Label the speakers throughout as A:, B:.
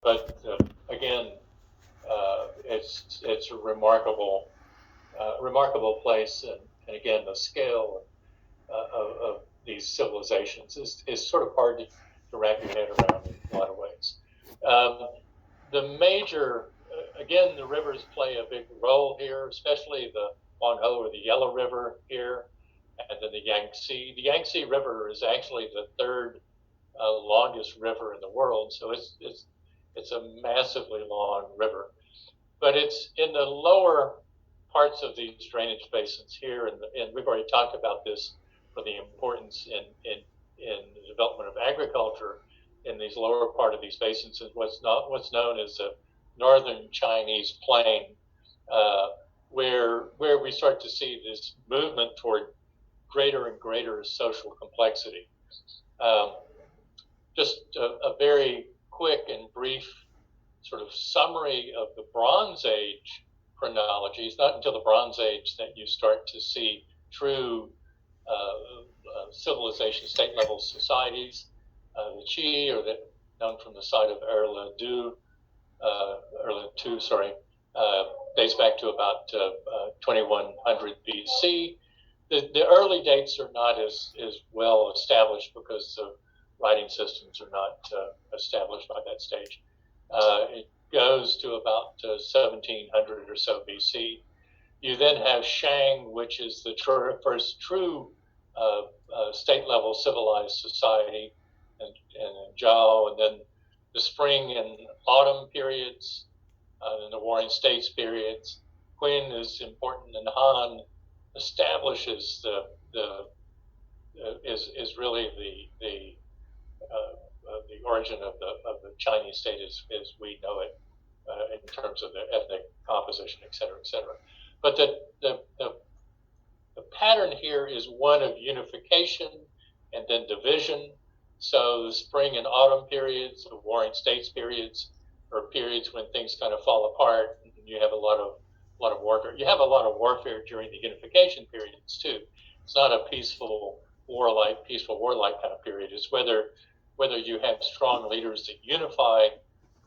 A: but again, it's a remarkable place, and again, the scale of these civilizations is sort of hard to wrap your head around in a lot of ways. The major, again, the rivers play a big role here, especially the Huanghe or the Yellow River here, and then the Yangtze. The Yangtze River is actually the third longest river in the world, so it's a massively long river. But it's in the lower parts of these drainage basins here, and we've already talked about this for the importance in the development of agriculture in these lower part of these basins, is what's known as the northern Chinese plain, where we start to see this movement toward greater and greater social complexity. Just a very quick and brief sort of summary of the Bronze Age chronology. It's not until the Bronze Age that you start to see true civilization, state-level societies. The Qi, or known from the side of Erle Tu, dates back to about 2100 BC. The early dates are not as well established because the writing systems are not established by that stage. It goes to about 1700 or so BC. You then have Shang, which is the first true state-level civilized society, and Zhao, and then the spring and autumn periods, and the Warring States periods. Qin is important, and Han establishes is really the origin of the Chinese state as we know it, in terms of the ethnic composition, et cetera, et cetera. But the pattern here is one of unification and then division. So the spring and autumn periods, the Warring States periods, are periods when things kind of fall apart, and you have a lot of warfare. You have a lot of warfare during the unification periods too. It's not a peaceful warlike kind of period. It's whether you have strong leaders that unify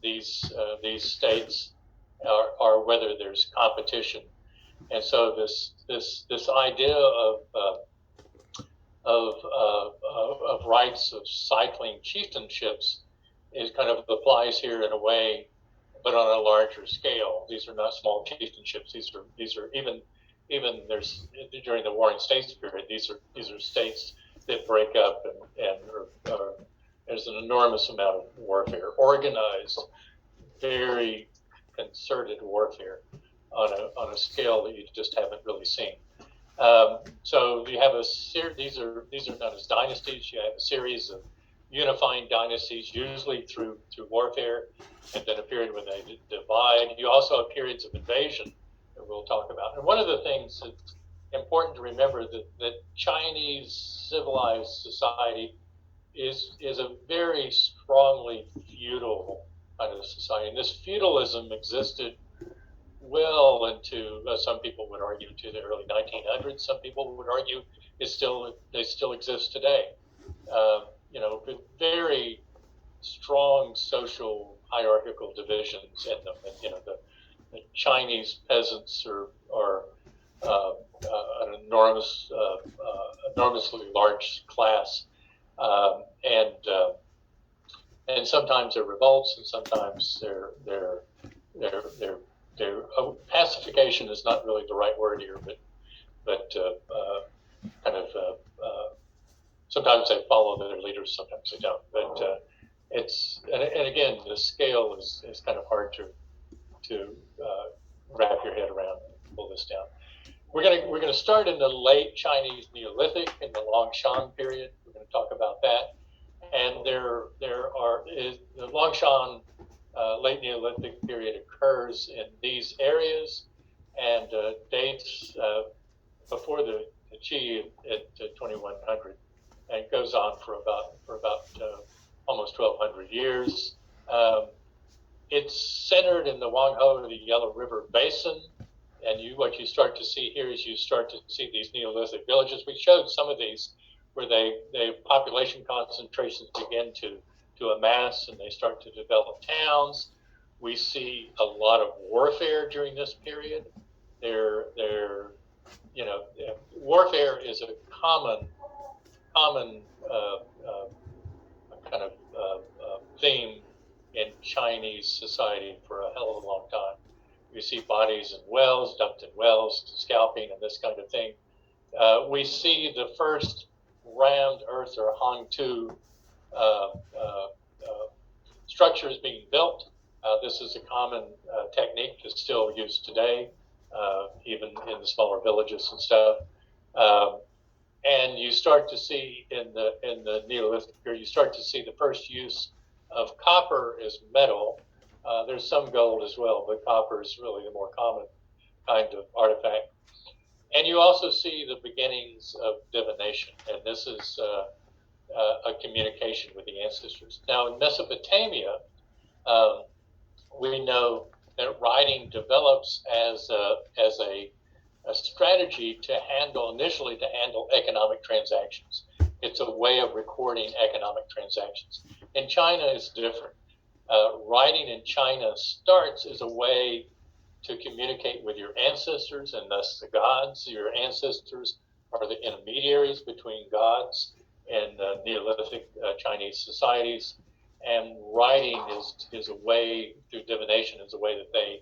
A: these states, or whether there's competition. And so this idea of rights of cycling chieftainships is kind of applies here in a way, but on a larger scale. These are not small chieftainships. These are even there's during the Warring States period. These are states that break up, and there's an enormous amount of warfare, organized, very concerted warfare on a scale that you just haven't really seen. So you have these are known as dynasties. You have a series of unifying dynasties, usually through warfare, and then a period when they divide. You also have periods of invasion that we'll talk about. And one of the things that's important to remember that Chinese civilized society is a very strongly feudal kind of society, and this feudalism existed well into, some people would argue, to the early 1900s. Some people would argue they still exist today. With very strong social hierarchical divisions in them. And, the Chinese peasants are an enormously large class, and sometimes they're revolts, and sometimes they're pacification is not really the right word here, but kind of sometimes they follow their leaders, sometimes they don't. But and again, the scale is kind of hard to wrap your head around and pull this down. We're gonna start in the late Chinese Neolithic, in the Longshan period. We're going to talk about that, and the Longshan late Neolithic period occurs in these areas, and dates before the Qi at 2100, and goes on for about almost 1200 years. It's centered in the Huanghe, the Yellow River Basin, and what you start to see here is you start to see these Neolithic villages. We showed some of these where population concentrations begin to to amass, and they start to develop towns. We see a lot of warfare during this period. Warfare is a common kind of theme in Chinese society for a hell of a long time. We see bodies in wells, dumped in wells, scalping, and this kind of thing. We see the first rammed earth or hangtu structures being built. This is a common technique that's still used today, even in the smaller villages and stuff. And you start to see in the Neolithic period, you start to see the first use of copper as metal. There's some gold as well, but copper is really the more common kind of artifact. And you also see the beginnings of divination, and this is a communication with the ancestors. Now, in Mesopotamia, we know that writing develops as a strategy initially to handle economic transactions. It's a way of recording economic transactions. In China, it's different. Writing in China starts as a way to communicate with your ancestors and thus the gods. Your ancestors are the intermediaries between gods and Neolithic Chinese societies. And writing is a way, through divination, is a way that they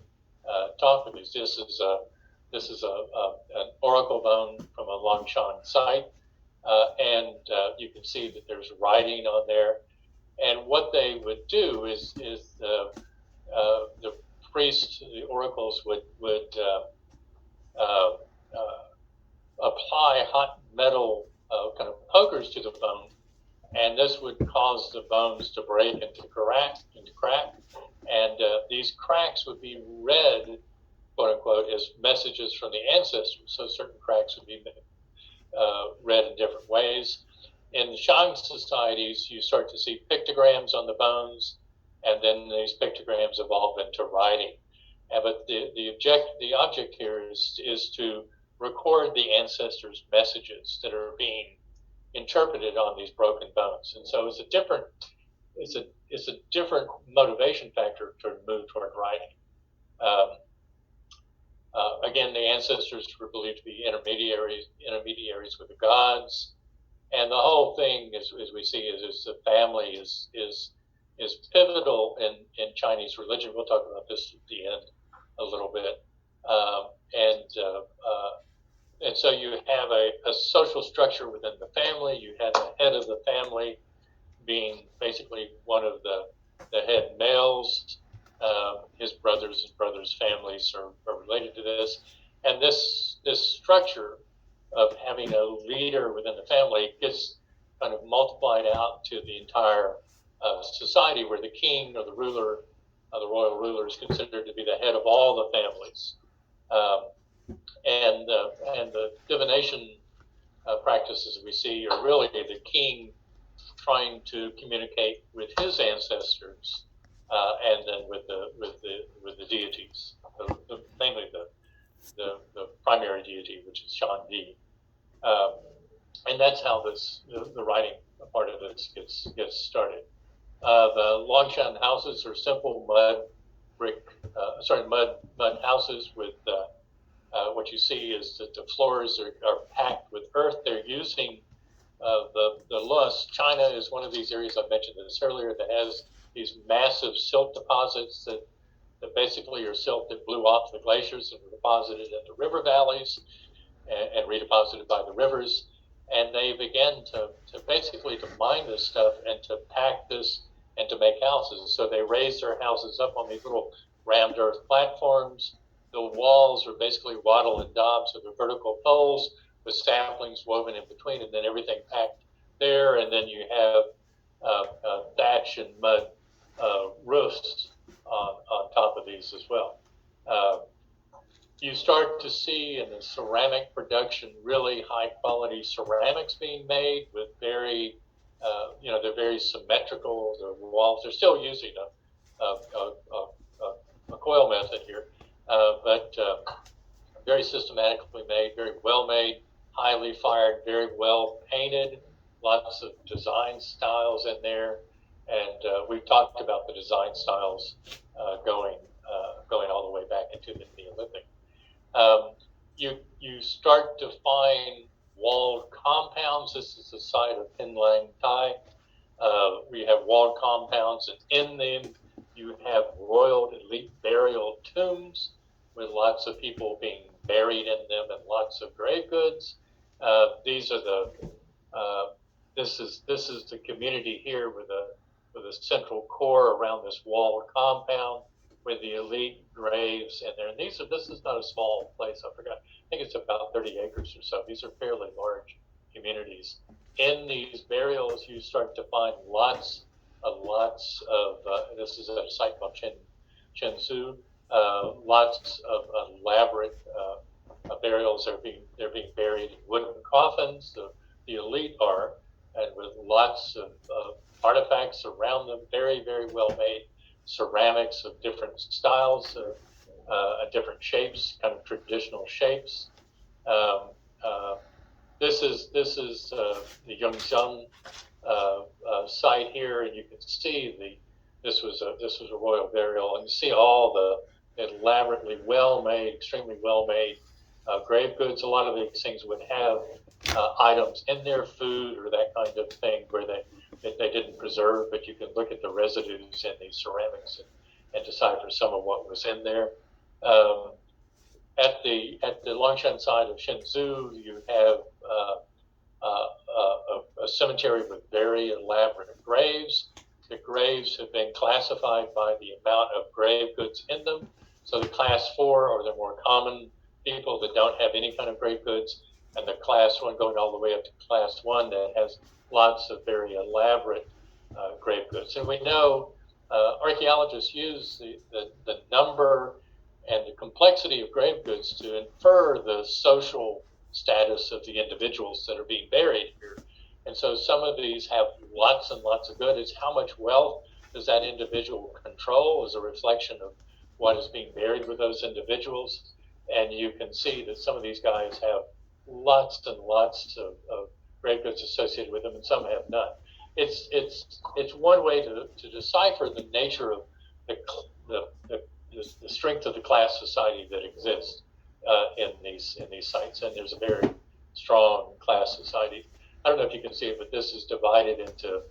A: talk with us. This is an oracle bone from a Longshan site, and you can see that there's writing on there. And what they would do is the priests, the oracles would apply hot metal kind of pokers to the bone, and this would cause the bones to break and to crack. And these cracks would be read, quote unquote, as messages from the ancestors. So certain cracks would be read in different ways. In Shang societies, you start to see pictograms on the bones, and then these pictograms evolve into writing. But the object here is to record the ancestors' messages that are being interpreted on these broken bones. And so it's a different motivation factor to move toward writing. Again, the ancestors were believed to be intermediaries with the gods, and the whole thing, as we see, is the family is pivotal in Chinese religion. We'll talk about this at the end a little bit, and so you have a social structure within the family. You have the head of the family being basically one of the head males. His brothers and brothers' families are related to this, and this structure of having a leader within the family gets kind of multiplied out to the entire society, where the king or the ruler, the royal ruler, is considered to be the head of all the families. And the divination practices we see are really the king trying to communicate with his ancestors, and then with the deities, namely the primary deity, which is Shang. And that's how the writing part of this gets started. The Longshan houses are simple mud houses with what you see is that the floors are packed with earth. They're using the loess. China is one of these areas, I mentioned this earlier, that has these massive silt deposits that basically are silt that blew off the glaciers and were deposited into river valleys and redeposited by the rivers. And they began to basically to mine this stuff and to pack this and to make houses. So they raised their houses up on these little rammed earth platforms. The walls are basically wattle and daub, so they're vertical poles with saplings woven in between, and then everything packed there. And then you have thatch and mud roofs on top of these as well. You start to see in the ceramic production really high quality ceramics being made with very, they're very symmetrical. The walls, they're still using a coil method here, but very systematically made, very well made, highly fired, very well painted, lots of design styles in there. And we've talked about the design styles going all the way back into the Neolithic. You start to find walled compounds. This is the site of Pinlang Tai. We have walled compounds, and in them you have royal elite burial tombs with lots of people being buried in them and lots of grave goods. These are the this is the community here with a central core around this walled compound with the elite graves in there. And this is not a small place. I forgot. I think it's about 30 acres or so. These are fairly large communities. In these burials, you start to find lots of this is a site called Chensu. Lots of elaborate burials. They're being buried in wooden coffins. The elite are, and with lots of artifacts around them. Very, very well made ceramics of different styles, different shapes, kind of traditional shapes. This is the Yangtze site here, and you can see this was a royal burial, and you see all the elaborately well made, extremely well made grave goods. A lot of these things would have items in their food or that kind of thing where they didn't preserve, but you can look at the residues in these ceramics and decipher some of what was in there. At the Longshan side of Shenzhou, you have a cemetery with very elaborate graves. The graves have been classified by the amount of grave goods in them. So the class 4 are the more common people that don't have any kind of grave goods, and the class 1 going all the way up to class 1 that has lots of very elaborate grave goods. And we know archaeologists use the number and the complexity of grave goods to infer the social status of the individuals that are being buried here. And so some of these have lots and lots of goods. It's how much wealth does that individual control as a reflection of what is being buried with those individuals. And you can see that some of these guys have lots and lots of grave goods associated with them, and some have none. It's one way to decipher the nature of the strength of the class society that exists in these sites. And there's a very strong class society. I don't know if you can see it, but this is divided into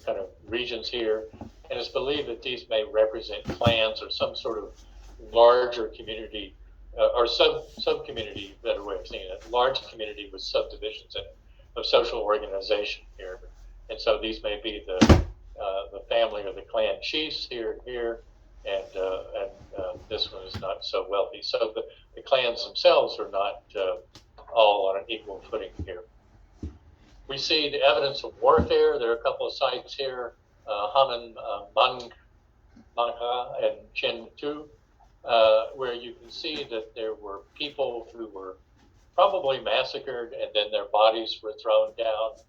A: kind of regions here, and it's believed that these may represent clans or some sort of larger community or sub-community, better way of saying it, large community with subdivisions in it of social organization here. And so these may be the family or the clan chiefs here, and this one is not so wealthy. So the clans themselves are not all on an equal footing here. We see the evidence of warfare. There are a couple of sites here, Hanan Mangha and Chentu, where you can see that there were people who were probably massacred, and then their bodies were thrown down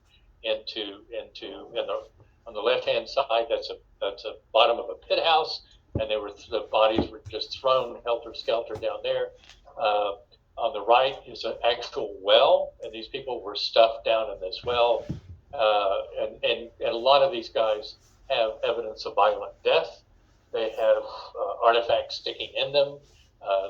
A: on the left-hand side. That's a bottom of a pit house, and the bodies were just thrown helter-skelter down there. On the right is an actual well, and these people were stuffed down in this well. And a lot of these guys have evidence of violent death. They have artifacts sticking in them.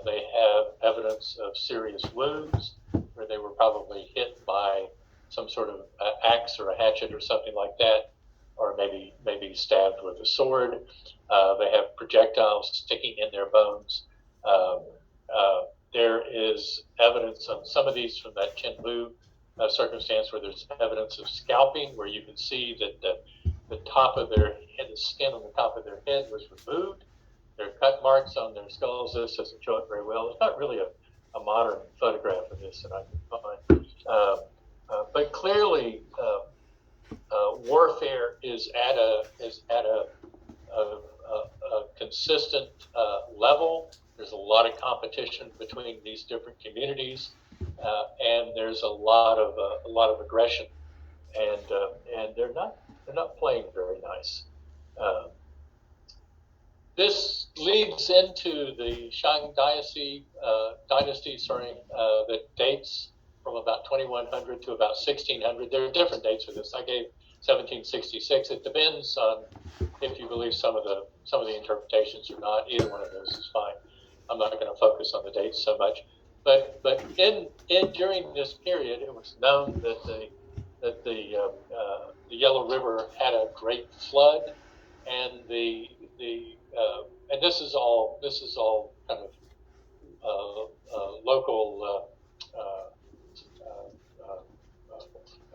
A: They have evidence of serious wounds where they were probably hit by some sort of axe or a hatchet or something like that, or maybe stabbed with a sword. They have projectiles sticking in their bones. There is evidence on some of these from that Chenlu circumstance where there's evidence of scalping, where you can see that the top of their head, the skin on the top of their head was removed. There are cut marks on their skulls. This doesn't show it very well. It's not really a modern photograph of this that I can find. But clearly, warfare is at a consistent level. There's a lot of competition between these different communities, and there's a lot of aggression, and they're not playing very nice. This leads into the Shang Dynasty, that dates from about 2100 to about 1600. There are different dates for this. I gave 1766. It depends on if you believe some of the interpretations or not. Either one of those is fine. I'm not going to focus on the dates so much, but in during this period, it was known that the Yellow River had a great flood, and and this is all kind of local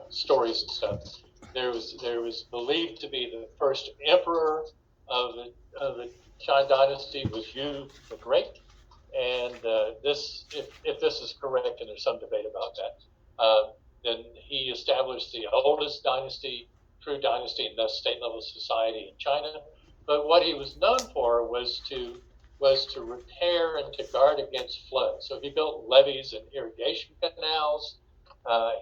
A: stories and stuff. There was believed to be the first emperor of the Shang Dynasty was Yu the Great, and if this is correct, and there's some debate about that, then he established the oldest dynasty, true dynasty, and thus state-level society in China. But what he was known for was to repair and to guard against floods. So he built levees and irrigation canals.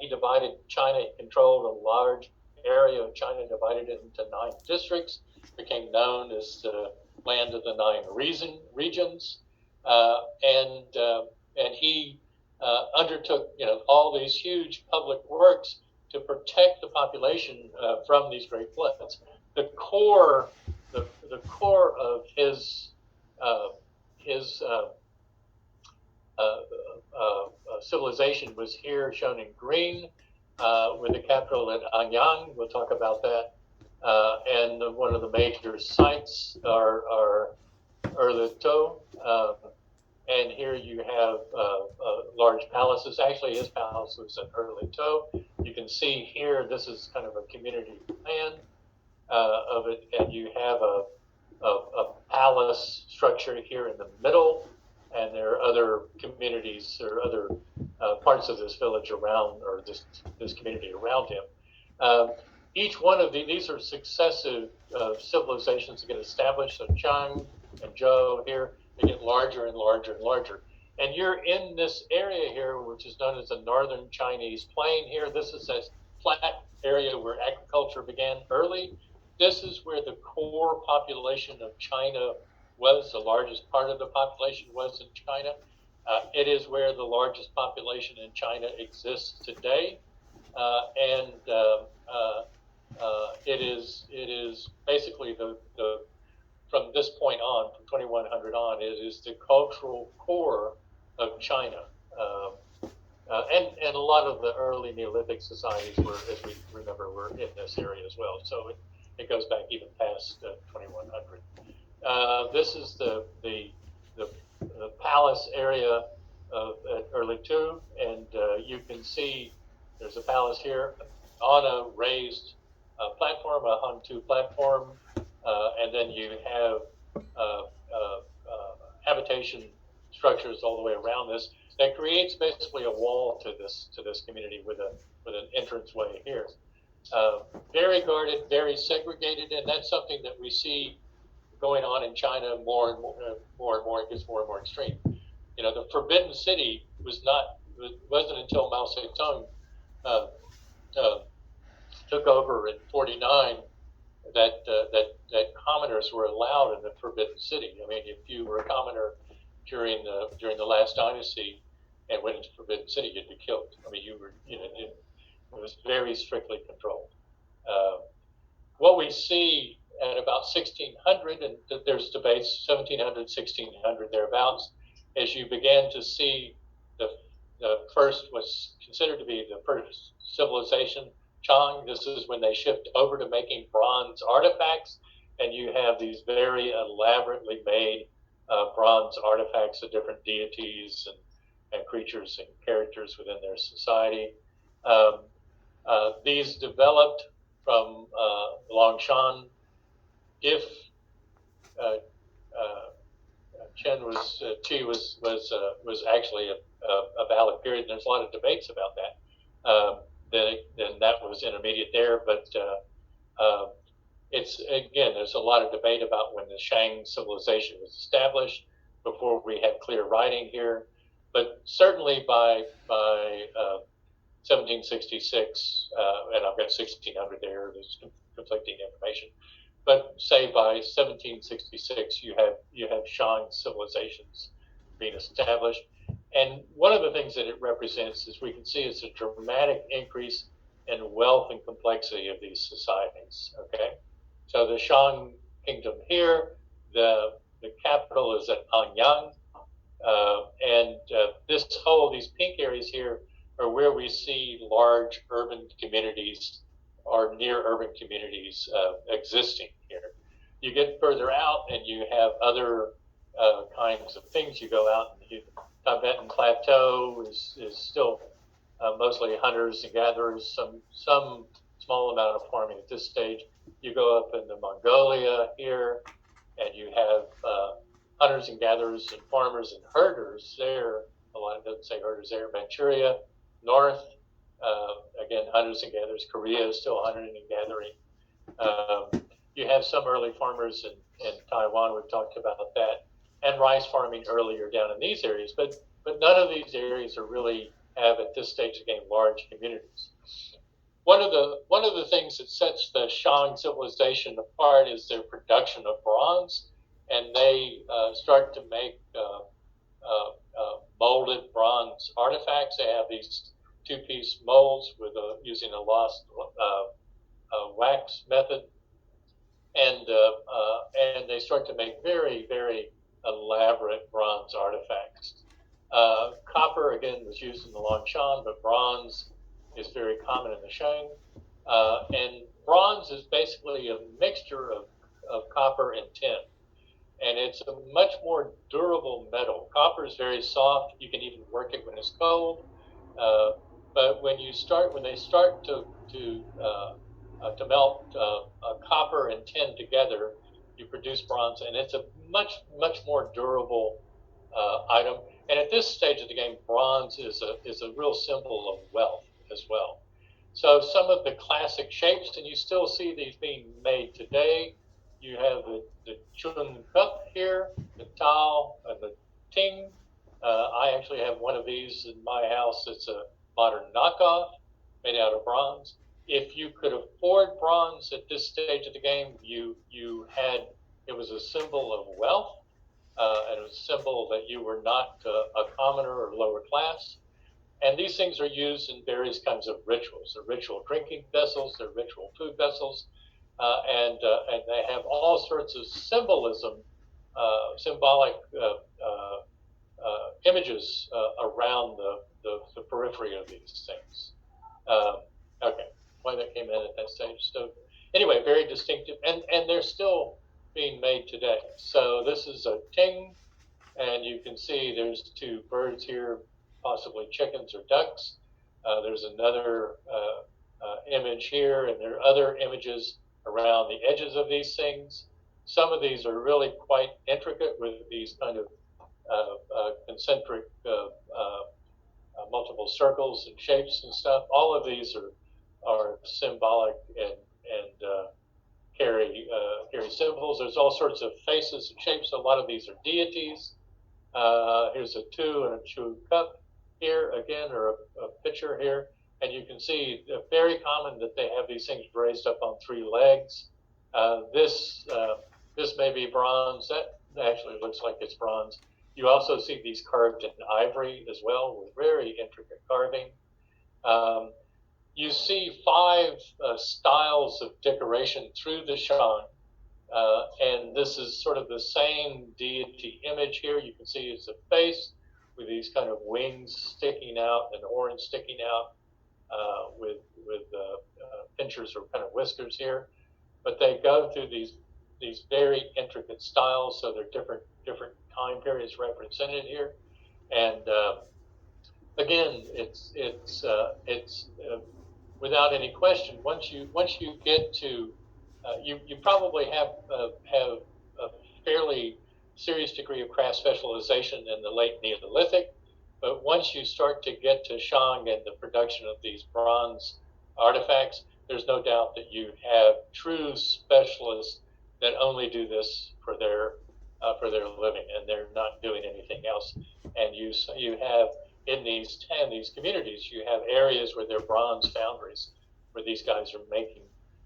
A: He divided China. He controlled a large area of China, divided it into 9 districts. Became known as the land of the 9 regions. And he undertook, all these huge public works to protect the population from these great floods. The core of his civilization was here, shown in green, with the capital at Anyang. We'll talk about that. And one of the major sites are Erlitou. And here you have large palaces. Actually, his palace was at Erlitou. You can see here, this is kind of a community plan of it, and you have a palace structure here in the middle, and there are other communities or other parts of this village around, or this community around him. Each one of these are successive civilizations that get established. So Chang and Zhou here, they get larger and larger and larger. And you're in this area here, which is known as the Northern Chinese Plain here. This is a flat area where agriculture began early. This is where the core population of China was. The largest part of the population was in China. It is where the largest population in China exists today. And it is basically the from this point on, from 2100 on, it is the cultural core of China. And a lot of the early Neolithic societies were, as we remember, were in this area as well. So it goes back even past 2100. This is the palace area at Erlitou, and you can see there's a palace here on a raised platform, a Hantu platform, and then you have habitation structures all the way around this. That creates basically a wall to this community with an entranceway here. Very guarded, very segregated, and that's something that we see going on in China more and more. It gets more and more extreme. The Forbidden City wasn't until Mao Zedong took over in '49 that commoners were allowed in the Forbidden City. I mean, if you were a commoner during the last dynasty and went into Forbidden City, you'd be killed. I mean, it was very strictly controlled. What we see at about 1600, and there's debates, 1700, 1600, thereabouts, as you began to see the first, was considered to be the first civilization, Chang. This is when they shift over to making bronze artifacts, and you have these very elaborately made bronze artifacts of different deities and creatures and characters within their society. These developed from Longshan. If Qi was actually a valid period, and there's a lot of debates about that. Then that was intermediate there, but there's a lot of debate about when the Shang civilization was established, before we had clear writing here. But certainly by 1766, and I've got 1600 there. There's conflicting information, but say by 1766, you have Shang civilizations being established. And one of the things that it represents is we can see it's a dramatic increase and wealth and complexity of these societies. Okay, so the Shang kingdom here, the capital is at Anyang, and these pink areas here are where we see large urban communities or near urban communities existing here. You get further out and you have other kinds of things. You go out and the Tibetan plateau is still mostly hunters and gatherers, some small amount of farming at this stage. You go up into Mongolia here, and you have hunters and gatherers and farmers and herders there. A lot doesn't say herders there. Manchuria, north, again, hunters and gatherers. Korea is still hunting and gathering. You have some early farmers in Taiwan. We've talked about that, and rice farming earlier down in these areas. But none of these areas are really have at this stage of the game large communities. One of the things that sets the Shang civilization apart is their production of bronze, and they start to make molded bronze artifacts. They have these two-piece molds with using a lost wax method, and they start to make very, very elaborate bronze artifacts. Copper, again, was used in the Longshan, but bronze is very common in the Shang. And bronze is basically a mixture of copper and tin. And it's a much more durable metal. Copper is very soft. You can even work it when it's cold. But when they start to melt copper and tin together, you produce bronze, and it's a much more durable item. And at this stage of the game, bronze is a real symbol of wealth as well. So some of the classic shapes, and you still see these being made today. You have the Chun cup here, the Tao, and the Ting. I actually have one of these in my house. It's a modern knockoff made out of bronze. If you could afford bronze at this stage of the game, it was a symbol of wealth, and it was a symbol that you were not a commoner or lower class. And these things are used in various kinds of rituals. They're ritual drinking vessels, they're ritual food vessels, and they have all sorts of symbolism, symbolic images around the periphery of these things. Okay, why that came in at that stage. So anyway, very distinctive, and they're still being made today. So this is a ting, and you can see there's two birds here, possibly chickens or ducks. There's another image here, and there are other images around the edges of these things. Some of these are really quite intricate with these kind of concentric multiple circles and shapes and stuff. All of these are symbolic and carry symbols. There's all sorts of faces and shapes. A lot of these are deities. Here's a two and a chu cup here again, or a pitcher here, and you can see very common that they have these things raised up on three legs. This may be bronze. That actually looks like it's bronze. You also see these carved in ivory as well, with very intricate carving. You see five styles of decoration through the Shang, and this is sort of the same deity image here. You can see it's a face with these kind of wings sticking out and horns sticking out, with pinchers or kind of whiskers here. But they go through these very intricate styles, so they're different time periods represented here. And again, it's without any question, once you get to you probably have a fairly serious degree of craft specialization in the late Neolithic, but once you start to get to Shang and the production of these bronze artifacts, there's no doubt that you have true specialists that only do this for their living, and they're not doing anything else. And you have in these communities, you have areas where they're bronze foundries, where these guys are making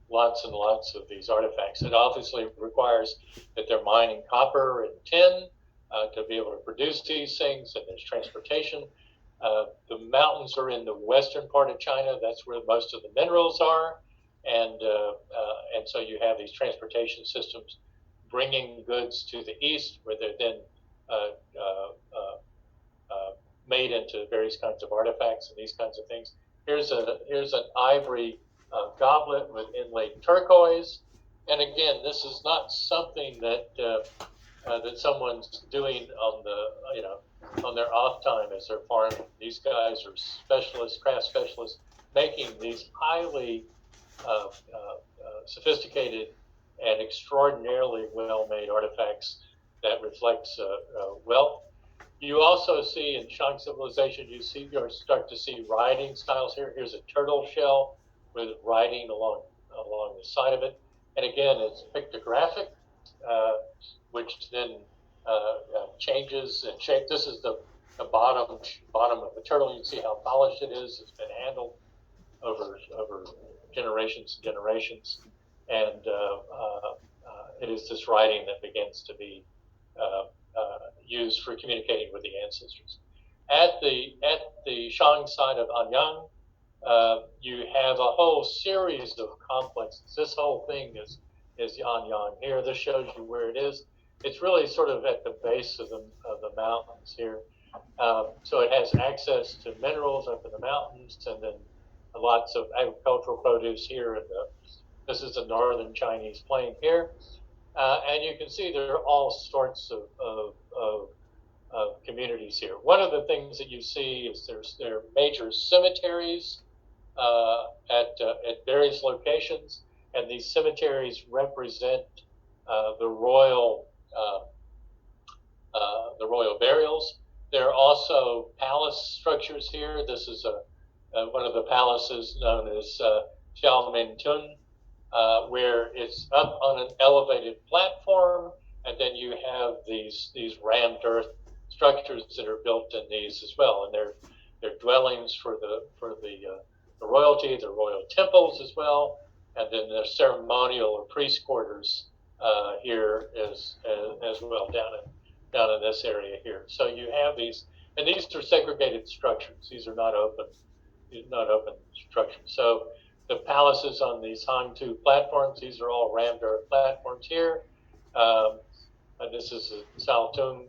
A: lots and lots of these artifacts. It obviously requires that they're mining copper and tin to be able to produce these things, and there's transportation. The mountains are in the western part of China. That's where most of the minerals are, and so you have these transportation systems bringing goods to the east, where they're then uh, uh, made into various kinds of artifacts and these kinds of things. Here's an ivory goblet with inlaid turquoise, and again, this is not something that that someone's doing on on their off time as they're farming. These guys are specialists, craft specialists, making these highly sophisticated and extraordinarily well-made artifacts that reflects wealth. You also see in Shang Civilization, you start to see writing styles here. Here's a turtle shell with writing along the side of it, and again, it's pictographic, which then changes in shape. This is the bottom of the turtle. You can see how polished it is. It's been handled over generations and generations, and it is this writing that begins to be used for communicating with the ancestors. At the Shang side of Anyang, you have a whole series of complexes. This whole thing is Anyang here. This shows you where it is. It's really sort of at the base of the mountains here. So it has access to minerals up in the mountains, and then lots of agricultural produce here. And this is the northern Chinese plain here. And you can see there are all sorts of communities here. One of the things that you see is there are major cemeteries at various locations, and these cemeteries represent the royal burials. There are also palace structures here. This is one of the palaces known as Xiaomintun, where it's up on an elevated platform, and then you have these rammed earth structures that are built in these as well, and they're dwellings for the royalty, the royal temples as well, and then the ceremonial or priest quarters here as well down in this area here. So you have these, and these are segregated structures. These are not open structures. So the palaces on these Hangtu platforms, these are all rammed earth platforms here. And this is Saltung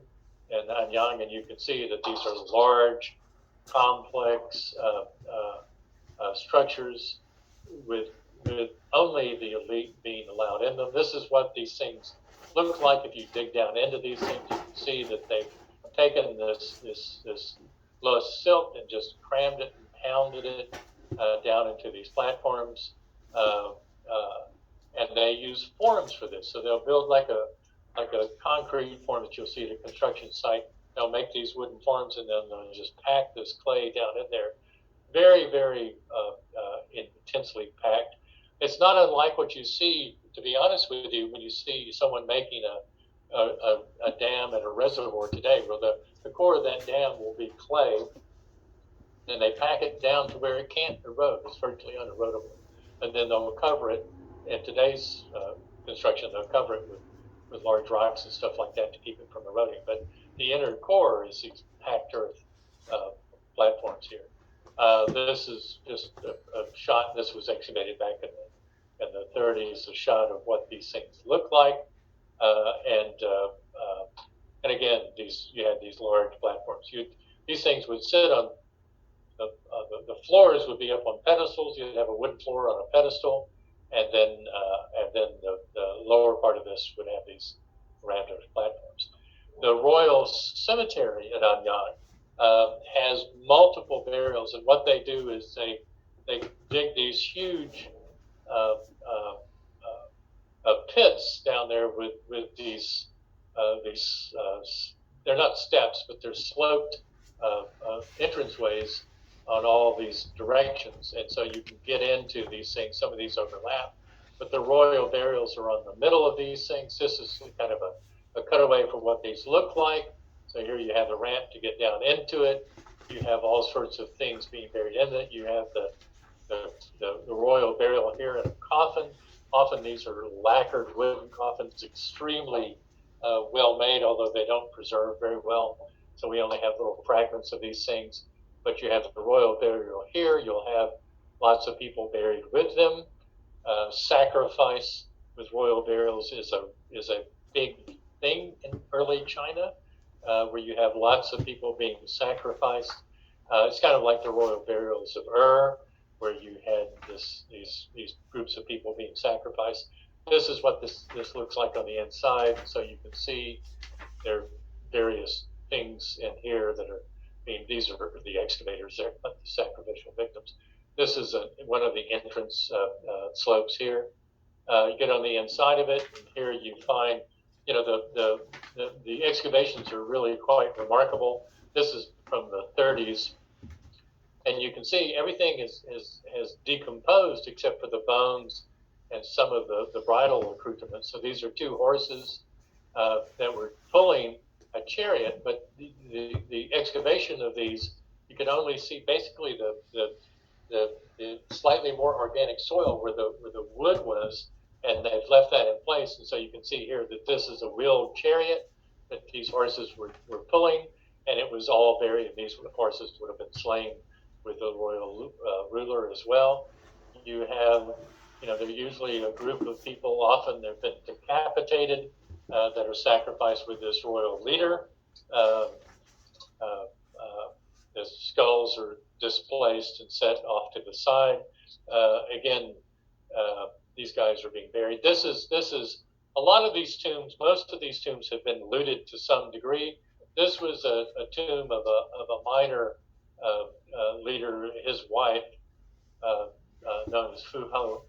A: and Anyang, and you can see that these are large, complex structures with only the elite being allowed in them. This is what these things look like. If you dig down into these things, you can see that they've taken this loess silk and just crammed it and pounded it down into these platforms, and they use forms for this. So they'll build like a concrete form that you'll see at a construction site. They'll make these wooden forms, and then they'll just pack this clay down in there, very, very intensely packed. It's not unlike what you see, to be honest with you, when you see someone making a dam at a reservoir today, where the core of that dam will be clay, and they pack it down to where it can't erode. It's virtually unerodable. And then they'll cover it, in today's construction, they'll cover it with large rocks and stuff like that to keep it from eroding. But the inner core is these packed earth platforms here. This is just a shot. This was excavated back in the 30s, a shot of what these things look like. And again, you had these large platforms. These things would sit on the floors would be up on pedestals. You'd have a wooden floor on a pedestal, and then the lower part of this would have these rammed earth platforms. The royal cemetery at Anyang has multiple burials, and what they do is they dig these huge pits down there with these they're not steps, but they're sloped entranceways on all these directions, and so you can get into these things. Some of these overlap, but the royal burials are on the middle of these things. This is kind of a cutaway from what these look like. So here you have a ramp to get down into it. You have all sorts of things being buried in it. You have the royal burial here in a coffin. Often these are lacquered wooden coffins, extremely well made, although they don't preserve very well. So we only have little fragments of these things. but you have the royal burial here. You'll have lots of people buried with them. Sacrifice with royal burials is a big thing in early China, where you have lots of people being sacrificed. It's kind of like the royal burials of where you had these groups of people being sacrificed. This is what this looks like on the inside. So you can see there are various things in here that are being, these are the excavators there, but the sacrificial victims. This is one of the entrance slopes here. You get on the inside of it, and here you find, the excavations are really quite remarkable. This is from the 30s, and you can see everything has decomposed except for the bones and some of the bridal accoutrements. So these are two horses that were pulling a chariot, but the excavation of these, you can only see basically the slightly more organic soil where the wood was, and they've left that in place. And so you can see here that this is a wheeled chariot that these horses were pulling, and it was all buried, and these horses would have been slain with the royal ruler as well. You have, they're usually a group of people, often they've been decapitated, that are sacrificed with this royal leader. The skulls are displaced and set off to the side. Again, these guys are being buried. This is a lot of these tombs. Most of these tombs have been looted to some degree. This was a tomb of a minor leader, his wife, known as Fu Ho,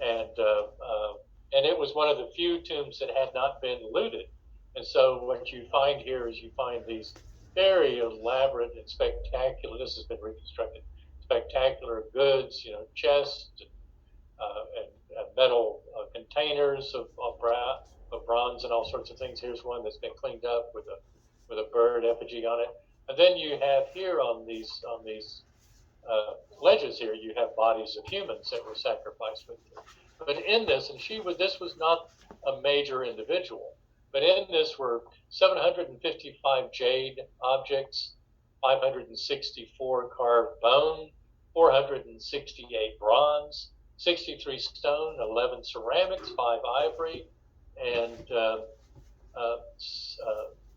A: and it was one of the few tombs that had not been looted. And so what you find here is you find these very elaborate and spectacular, this has been reconstructed, spectacular goods, chests and metal containers of bronze and all sorts of things. Here's one that's been cleaned up with a bird effigy on it. And then you have here on these ledges here, you have bodies of humans that were sacrificed with them. But in this, this was not a major individual, but in this were 755 jade objects, 564 carved bone, 468 bronze, 63 stone, 11 ceramics, 5 ivory, and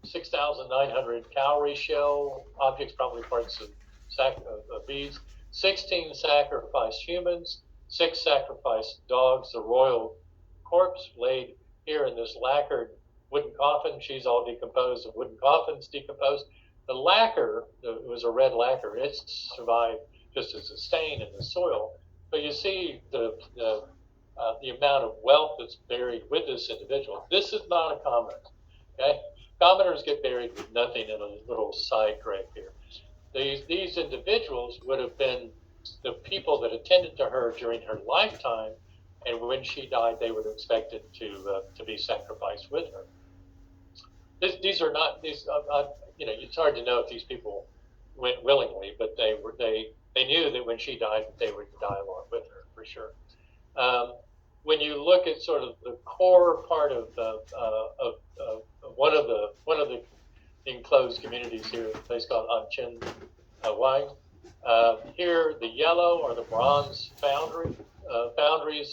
A: 6,900 cowrie shell objects, probably parts of beads, 16 sacrificed humans, 6 sacrificed dogs, the royal corpse laid here in this lacquered wooden coffin. She's all decomposed, the wooden coffin's decomposed. The lacquer, it was a red lacquer, it survived just as a stain in the soil. But you see the amount of wealth that's buried with this individual. This is not a commoner, okay? Commoners get buried with nothing in a little side grave here. These individuals would have been the people that attended to her during her lifetime, and when she died, they were expected to be sacrificed with her. These are not these. It's hard to know if these people went willingly, but they knew that when she died, they would die along with her for sure. When you look at sort of the core part of one of the enclosed communities here, a place called Anqin Wang. Here, the yellow are the bronze foundries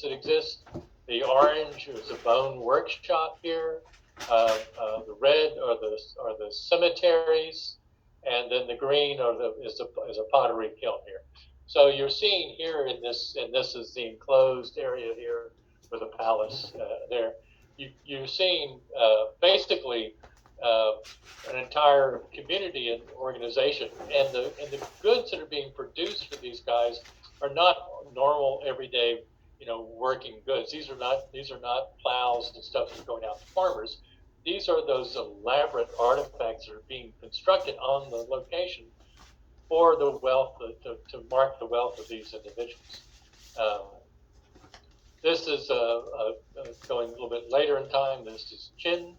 A: that exist. The orange is a bone workshop here. The red are the cemeteries, and then the green is a pottery kiln here. So you're seeing here in this, and this is the enclosed area here with a palace there. You're seeing basically an entire community and organization, and the goods that are being produced for these guys are not normal everyday working goods. These are not plows and stuff that's going out to farmers. These are those elaborate artifacts that are being constructed on the location for the wealth, to mark the wealth of these individuals. This is going a little bit later in time. This is Qin,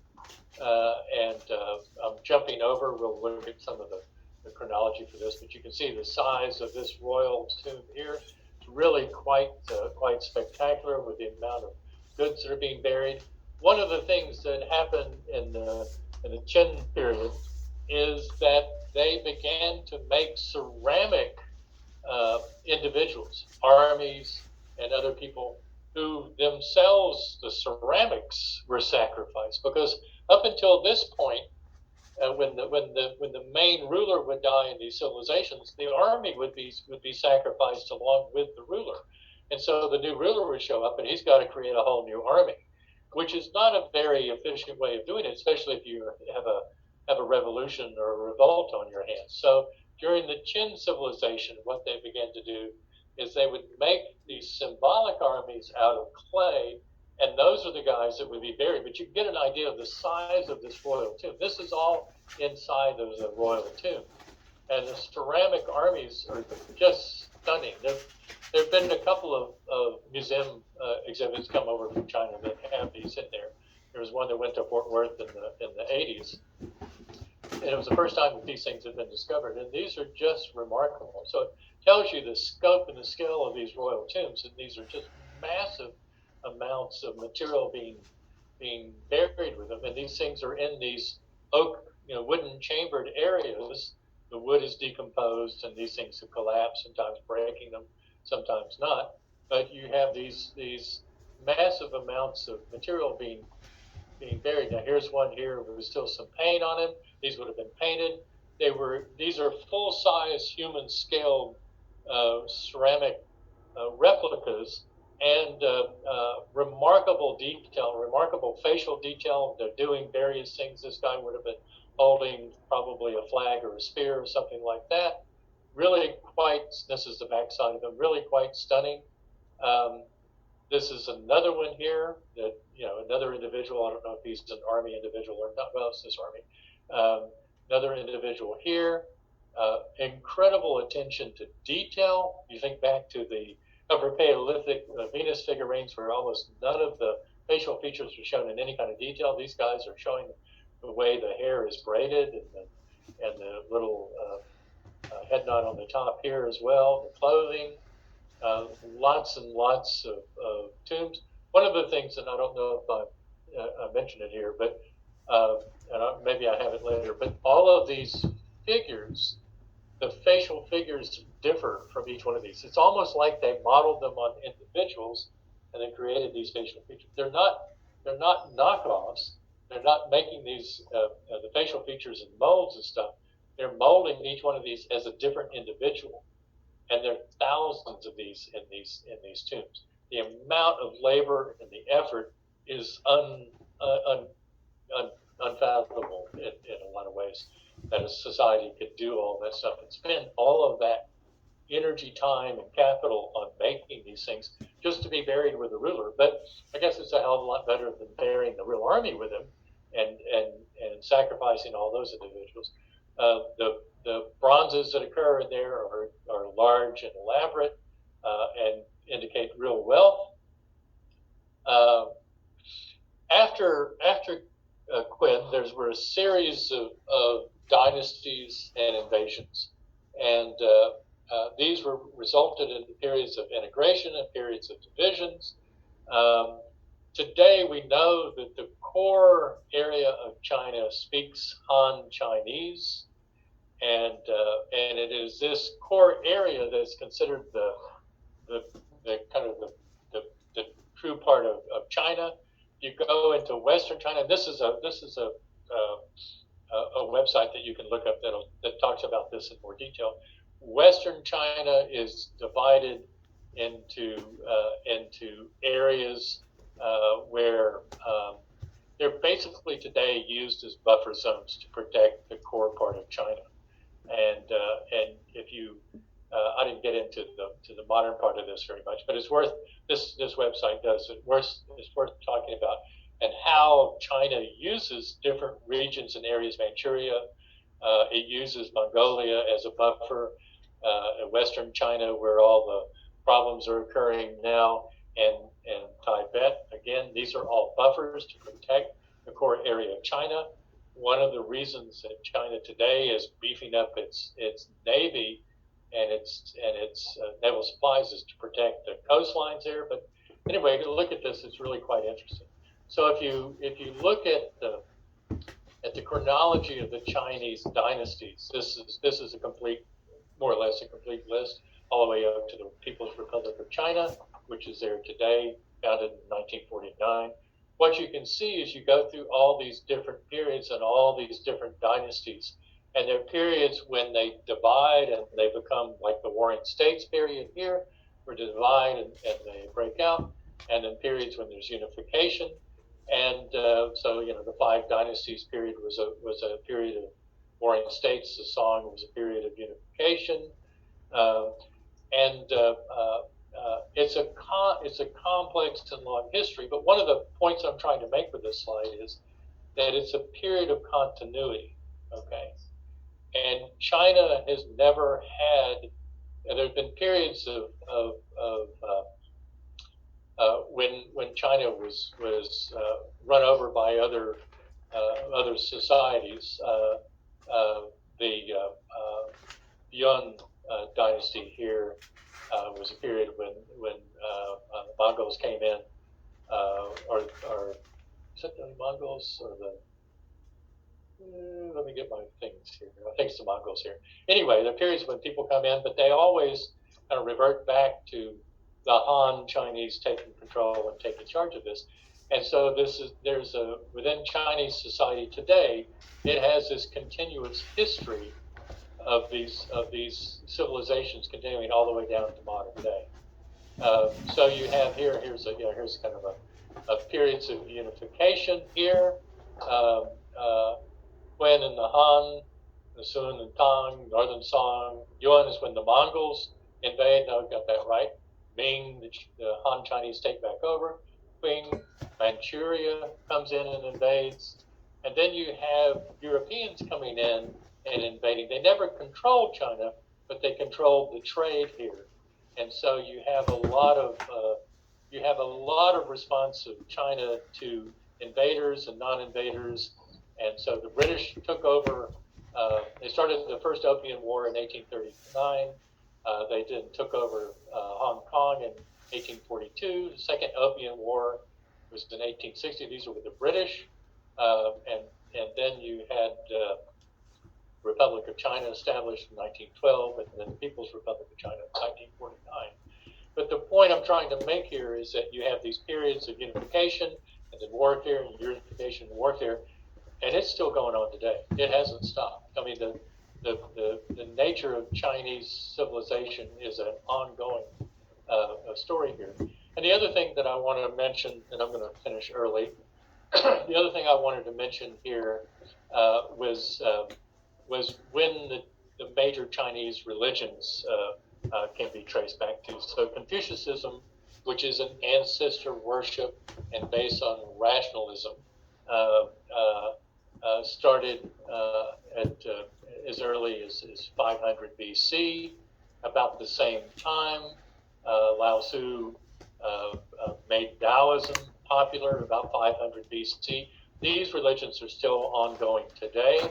A: and I'm jumping over. We'll look at some of the chronology for this, but you can see the size of this royal tomb here. It's really quite spectacular with the amount of goods that are being buried. One of the things that happened in the Qin period is that they began to make ceramic individuals, armies, and other people who themselves, the ceramics, were sacrificed. Because up until this point, when the main ruler would die in these civilizations, the army would be sacrificed along with the ruler, and so the new ruler would show up, and he's got to create a whole new army, which is not a very efficient way of doing it, especially if you have a revolution or a revolt on your hands. So during the Qin civilization, what they began to do is they would make these symbolic armies out of clay, and those are the guys that would be buried. But you can get an idea of the size of this royal tomb. This is all inside of the royal tomb. And the ceramic armies are just stunning. There have been a couple of museum exhibits come over from China that have these in there. There was one that went to Fort Worth in the 80s. And it was the first time that these things had been discovered. And these are just remarkable. So it tells you the scope and the scale of these royal tombs. And these are just massive amounts of material being buried with them. And these things are in these oak, wooden chambered areas. The wood is decomposed, and these things have collapsed, sometimes breaking them, sometimes not. But you have these massive amounts of material being buried. Now here's one here with still some paint on them. These would have been painted. These are full-size human-scale ceramic replicas, and remarkable detail, remarkable facial detail. They're doing various things. This guy would have been holding probably a flag or a spear or something like that. Really quite, this is the backside of them, really quite stunning. This is another one here that, another individual, I don't know if he's an army individual or not, well, it's this army. Another individual here, incredible attention to detail. You think back to the Upper Paleolithic Venus figurines where almost none of the facial features are shown in any kind of detail. These guys are showing the way the hair is braided and the little head knot on the top here as well, the clothing, lots and lots of tombs. One of the things, and I don't know if I mentioned it here, but maybe I have it later, but all of these figures, the facial figures differ from each one of these. It's almost like they modeled them on individuals and then created these facial features. They're not knockoffs. They're not making these the facial features in molds and stuff. They're molding each one of these as a different individual, and there are thousands of these in these tombs. The amount of labor and the effort is unfathomable in a lot of ways. That a society could do all that stuff and spend all of that energy, time, and capital on making these things just to be buried with a ruler. But I guess it's a hell of a lot better than burying the real army with him and sacrificing all those individuals. The bronzes that occur in there are large and elaborate and indicate real wealth. After Qin, there were a series of dynasties and invasions, and these resulted in periods of integration and periods of divisions. Today, we know that the core area of China speaks Han Chinese, and it is this core area that's considered the kind of the true part of China. You go into Western China. This is a website that you can look up that talks about this in more detail. Western China is divided into areas where they're basically today used as buffer zones to protect the core part of China. And if you, I didn't get into the modern part of this very much, but it's worth this website does it. It's worth talking about, and how China uses different regions and areas, Manchuria. It uses Mongolia as a buffer, Western China, where all the problems are occurring now, and Tibet. Again, these are all buffers to protect the core area of China. One of the reasons that China today is beefing up its navy and its naval supplies is to protect the coastlines there. But anyway, look at this; it's really quite interesting. So if you look at at the chronology of the Chinese dynasties. This is a complete, more or less a complete list, all the way up to the People's Republic of China, which is there today, founded in 1949. What you can see is you go through all these different periods and all these different dynasties. And there are periods when they divide and they become like the Warring States period here, where they divide and they break out, and then periods when there's unification. And so, the Five Dynasties period was a period of Warring States. The Song was a period of unification. It's a complex and long history. But one of the points I'm trying to make with this slide is that it's a period of continuity. Okay, and China has never had. There have been periods of when China was run over by other societies. The Yuan dynasty here was a period when the Mongols came in, or is it the Mongols or the? Let me get my things here. I think it's the Mongols here. Anyway, there are periods when people come in, but they always kind of revert back to the Han Chinese taking control and taking charge of this. And so within Chinese society today, it has this continuous history of these civilizations continuing all the way down to modern day. So you have here's kind of a periods of unification here. When in the Han, the Sun and Tang, Northern Song, Yuan is when the Mongols invade. No, I got that right. Ming, the Han Chinese take back over. Qing, Manchuria comes in and invades. And then you have Europeans coming in and invading. They never controlled China, but they controlled the trade here. And so you have a lot of response of China to invaders and non-invaders. And so the British took over. They started the first Opium War in 1839. They then took over Hong Kong in 1842. The Second Opium War was in 1860. These were with the British. And then you had Republic of China established in 1912, and then the People's Republic of China in 1949. But the point I'm trying to make here is that you have these periods of unification and then warfare and unification and warfare. And it's still going on today. It hasn't stopped. I mean, the nature of Chinese civilization is an ongoing story here. And the other thing that I want to mention, and I'm going to finish early, the other thing I wanted to mention here was when the major Chinese religions can be traced back to. So Confuciusism, which is an ancestor worship and based on rationalism, started at as early as 500 BC. About the same time, Lao Tzu made Taoism popular about 500 BC. These religions are still ongoing today.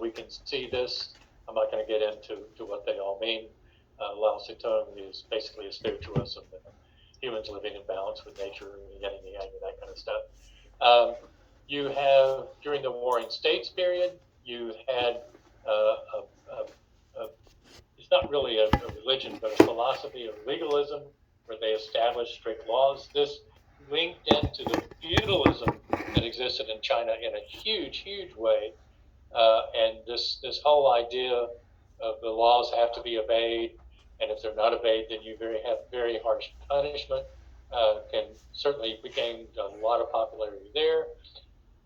A: We can see this. I'm not going to get into what they all mean. Lao Tzu is basically a spiritualism, and humans living in balance with nature, yin and yang, and that kind of stuff. You have, during the Warring States period, you had, it's not really a religion, but a philosophy of legalism, where they established strict laws. This linked into the feudalism that existed in China in a huge, huge way. And this whole idea of the laws have to be obeyed, and if they're not obeyed, then you have very harsh punishment. Can certainly gained a lot of popularity there.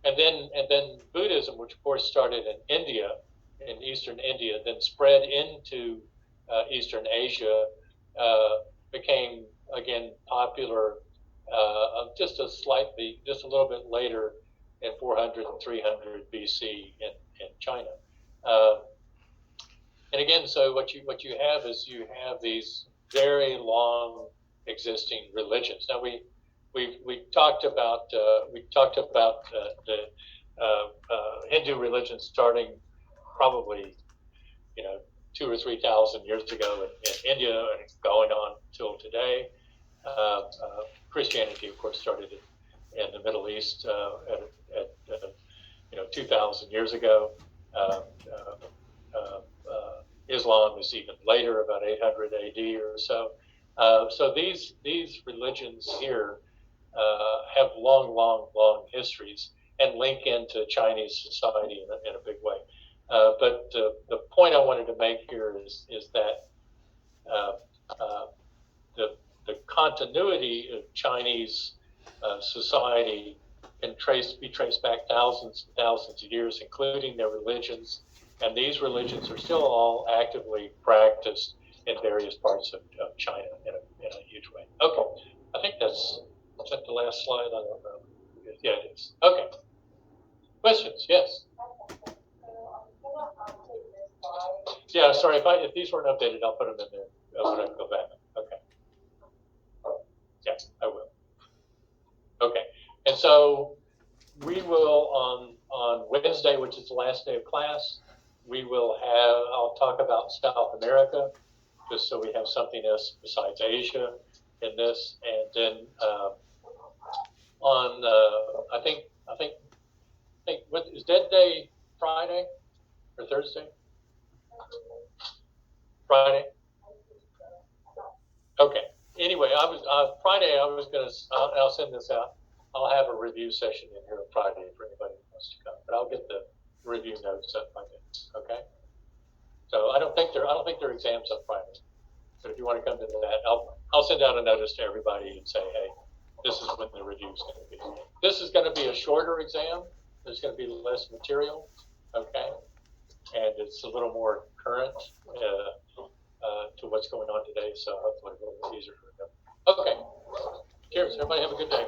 A: And then Buddhism, which of course started in India, in Eastern India, then spread into Eastern Asia, became again popular just a little bit later in 400 and 300 BC in China. And again, so what you have is you have these very long existing religions. Now we talked about the Hindu religion starting probably 2,000 or 3,000 years ago in India and going on till today. Christianity, of course, started in the Middle East 2,000 years ago. Islam is even later, about 800 AD or so. So these religions here have long histories and link into Chinese society in a big way. But the point I wanted to make here is that the continuity of Chinese society can be traced back thousands and thousands of years, including their religions. And these religions are still all actively practiced in various parts of China in a huge way. Okay, I think is that the last slide? I don't know. Yeah, it is. Okay. Questions? Yes. Yeah, sorry, if these weren't updated, I'll put them in there when I go back. Okay. Yeah, I will. Okay, and so we will on Wednesday, which is the last day of class, I'll talk about South America, just so we have something else besides Asia in this, and then I think what is Dead Day Friday or Thursday? Friday. Okay. Anyway, Friday. I'll send this out. I'll have a review session in here on Friday for anybody who wants to come. But I'll get the review notes up by then. Okay. So I don't think there are exams on Friday. So if you want to come to that, I'll send out a notice to everybody and say, hey, this is when the review is going to be. This is going to be a shorter exam. There's going to be less material. Okay. And it's a little more current to what's going on today. So hopefully it'll be easier for them. Okay. Cheers. Everybody have a good day.